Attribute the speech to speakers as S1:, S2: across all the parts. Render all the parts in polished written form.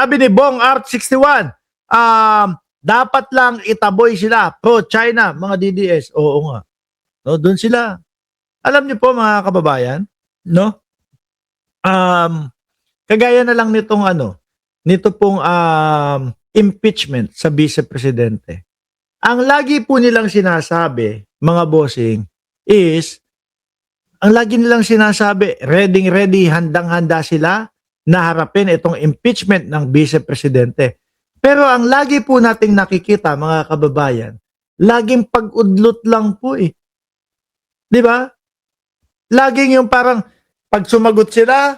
S1: Sabi ni Bong Art 61, dapat lang itaboy sila, pro-China, mga DDS. Oo nga. No, doon sila. Alam niyo po mga kababayan, no? Kagaya na lang nitong nito pong impeachment sa vice presidente. Ang lagi po nilang sinasabi, mga bossing, is ang lagi nilang sinasabi, ready, handang-handa sila na harapin itong impeachment ng vice presidente. Pero ang lagi po nating nakikita, mga kababayan, laging pag-udlot lang po eh. 'Di ba? Laging yung parang pag sumagot sila,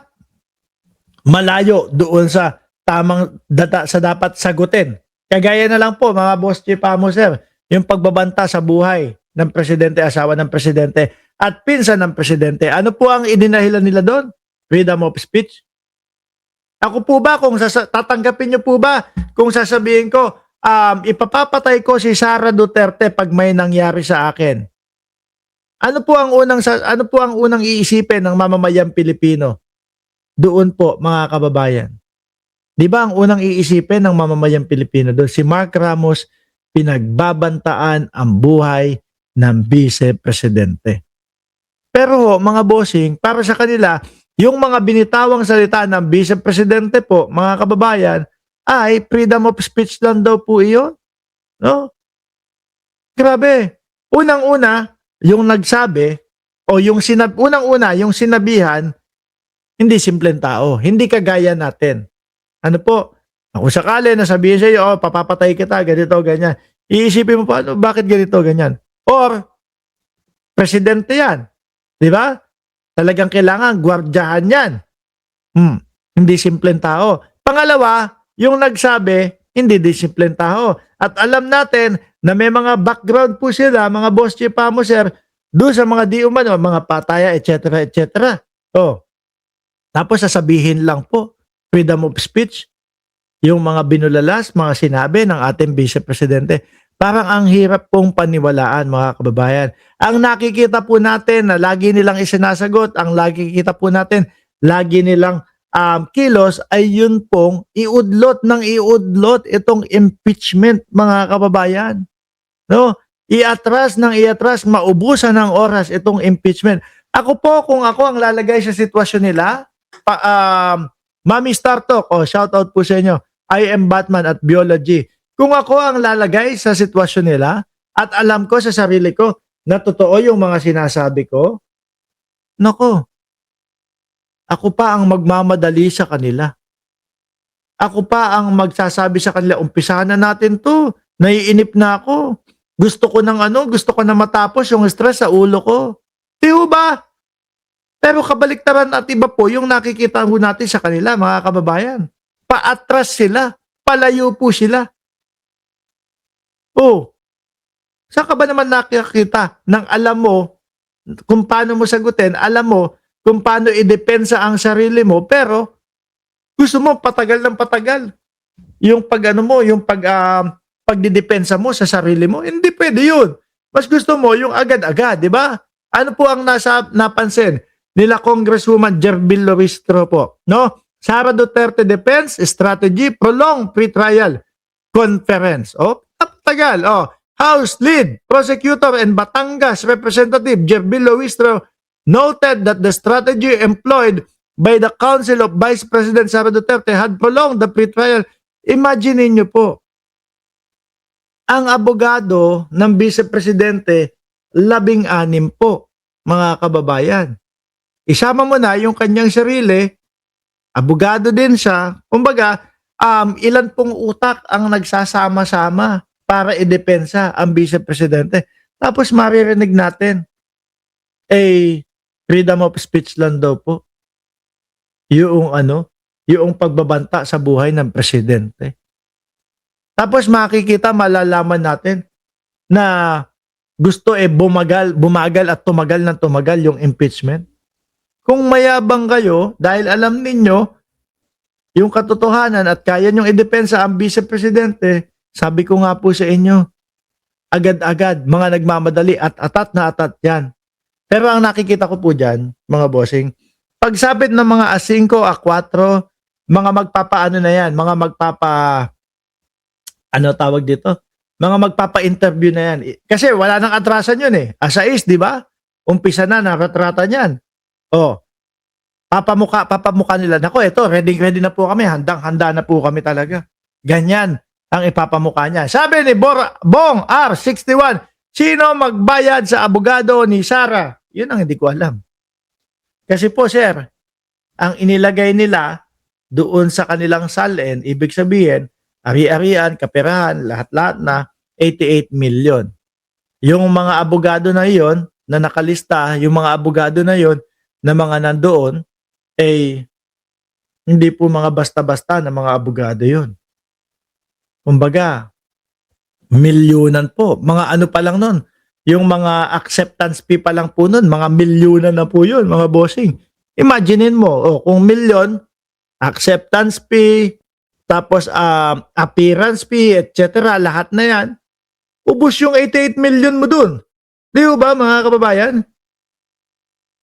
S1: malayo doon sa tamang data sa dapat sagutin. Kagaya na lang po mga boss chief amo sir, yung pagbabanta sa buhay ng presidente, asawa ng presidente at pinsan ng presidente. Ano po ang idinahilan nila doon? Freedom of speech. Ako po ba kung tatanggapin niyo po ba kung sasabihin ko ipapapatay ko si Sara Duterte pag may nangyari sa akin? Ano po ang unang iisipin ng mamamayang Pilipino? Doon po mga kababayan. 'Di ba ang unang iisipin ng mamamayang Pilipino doon si Mark Ramos, pinagbabantaan ang buhay ng vice presidente. Pero mga bossing, para sa kanila, yung mga binitawang salita ng vice presidente po, mga kababayan, ay freedom of speech lang daw po iyon. No? Grabe. Unang-una, yung nagsabi o yung unang-una, yung sinabihan, hindi simpleng tao, hindi kagaya natin. Ano po? Kung sakali na sabihin sa iyo, papapatay kita, ganito, ganyan. Iisipin mo pa, bakit ganito, ganyan? Or, presidente yan. Di ba? Talagang kailangan, gwardyahan yan. Hindi simpleng tao. Pangalawa, yung nagsabi, hindi simpleng tao. At alam natin na may mga background po sila, mga boss chief amo sir, doon sa mga di umano, mga pataya, etc. etc. Tapos sasabihin lang po, freedom of speech, yung mga binulalas, mga sinabi ng ating vice presidente, parang ang hirap pong paniwalaan mga kababayan. Ang nakikita po natin na lagi nilang isinasagot, ang nakikita po natin, lagi nilang kilos ay yun pong iudlot itong impeachment mga kababayan. No? Iatras, maubusan ng oras itong impeachment. Ako po, kung ako ang lalagay sa sitwasyon nila, Mami Startok, shout out po sa inyo. I am Batman at Biology. Kung ako ang lalagay sa sitwasyon nila at alam ko sa sarili ko na totoo yung mga sinasabi ko, nako, ako pa ang magmamadali sa kanila. Ako pa ang magsasabi sa kanila, umpisahan na natin to. Naiinip na ako. Gusto ko na matapos yung stress sa ulo ko. Di ba? Pero kabaliktaran at iba po yung nakikita ho natin sa kanila, mga kababayan. Paatras sila, palayo po sila. Saan ka ba naman nakikita ng alam mo kung paano mo sagutin, alam mo kung paano idepensa ang sarili mo, pero gusto mo patagal ng patagal. Yung pagdidepensa mo sa sarili mo, hindi pwede yun. Mas gusto mo yung agad-agad, di ba? Ano po ang napansin nila Congresswoman Jerbil Luistro po, no? Sara Duterte Defense Strategy Prolonged Pre-Trial Conference. Tagal. House Lead Prosecutor and Batangas Representative Jerbil Luistro noted that the strategy employed by the Council of Vice President Sara Duterte had prolonged the pre-trial. Imagine niyo po, ang abogado ng Vice Presidente, 16 po, mga kababayan. Isama mo na yung kanyang sarili, abogado din siya. Kumbaga, ilan pong utak ang nagsasama-sama para idepensa ang Vice Presidente. Tapos maririnig natin, freedom of speech lang daw po. Yung pagbabanta sa buhay ng presidente. Tapos malalaman natin na gusto bumagal at tumagal yung impeachment. Kung mayabang kayo, dahil alam ninyo yung katotohanan at kaya nyong idepensa ang Vice Presidente, sabi ko nga po sa inyo, agad-agad, mga nagmamadali at atat na atat yan. Pero ang nakikita ko po dyan, mga bossing, pagsabit ng mga A5, A4, mga magpapaano na yan, mga ano tawag dito? Mga magpapa-interview na yan. Kasi wala nang atrasan yun eh. Asais, di ba? Umpisa na, naratrata niyan. Oh, papamuka nila. Nako, ito, ready na po kami. Handa na po kami talaga. Ganyan ang ipapamukha niya. Sabi ni Bong R61, sino magbayad sa abogado ni Sara? Yun ang hindi ko alam. Kasi po, sir, ang inilagay nila doon sa kanilang salin, ibig sabihin, ari-arian, kaperahan, lahat-lahat na 88 million. Yung mga abogado na yon na nakalista, yung mga abogado na yon na mga nandoon, eh, hindi po mga basta-basta na mga abogado yon. Kumbaga, milyunan po. Mga ano pa lang nun, yung mga acceptance fee pa lang po nun, mga milyunan na po yun, mga bossing. Imaginein mo, kung milyon, acceptance fee, tapos appearance fee, etc. Lahat na yan, ubus yung 88 million mo dun. Di ba mga kababayan?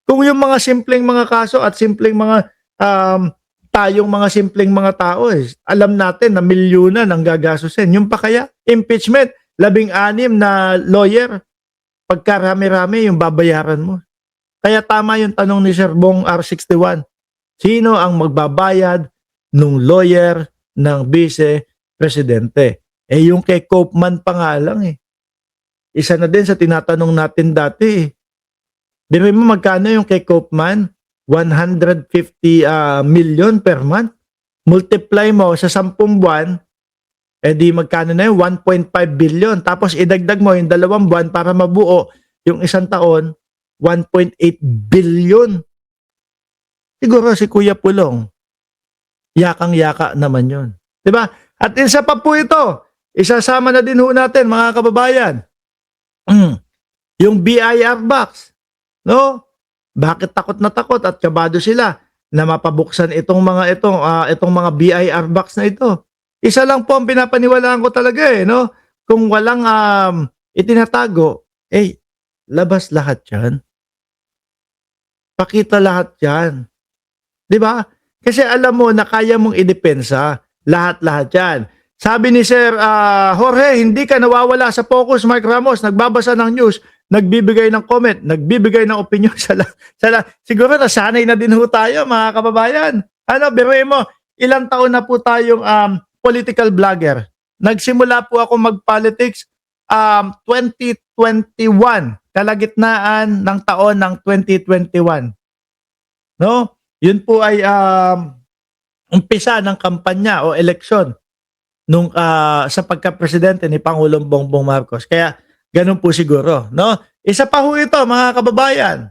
S1: Kung yung mga simpleng mga kaso at simpleng mga tayong mga simpleng mga tao, alam natin na milyunan ang gagastusin. Yung pa kaya, impeachment, 16 na lawyer, pagkarami-rami yung babayaran mo. Kaya tama yung tanong ni Sir Bong R61. Sino ang magbabayad nung lawyer ng Vice Presidente? Yung kay Koopman pa nga lang eh. Isa na din sa tinatanong natin dati eh. Di ba mo magkano yung kay Koopman? 150 million per month. Multiply mo sa 10 buwan, di magkano na yun? 1.5 billion. Tapos idagdag mo yung 2 buwan para mabuo yung isang taon, 1.8 billion. Siguro si Kuya Pulong, yakang-yaka naman yun. Diba? At isa pa po ito, isasama na din ho natin mga kababayan. Yung BIR box. No? Bakit takot na takot at kabado sila na mapabuksan itong mga BIR box na ito? Isa lang po ang pinapaniwalaan ko talaga no? Kung walang itinatago, labas lahat 'yan. Pakita lahat 'yan. 'Di ba? Kasi alam mo na kaya mong idepensa lahat-lahat 'yan. Sabi ni Sir Jorge, hindi ka nawawala sa focus, Mark Ramos, nagbabasa ng news, nagbibigay ng comment, nagbibigay ng opinion siguro nasanay na din ho tayo mga kababayan. Biruin mo, ilang taon na po tayong political vlogger. Nagsimula po ako mag-politics 2021, kalagitnaan ng taon ng 2021. No? Yun po ay umpisa ng kampanya o eleksyon nung sa pagka-presidente ni Pangulong Bongbong Marcos. Kaya ganun po siguro, no? Isa pa ho ito mga kababayan.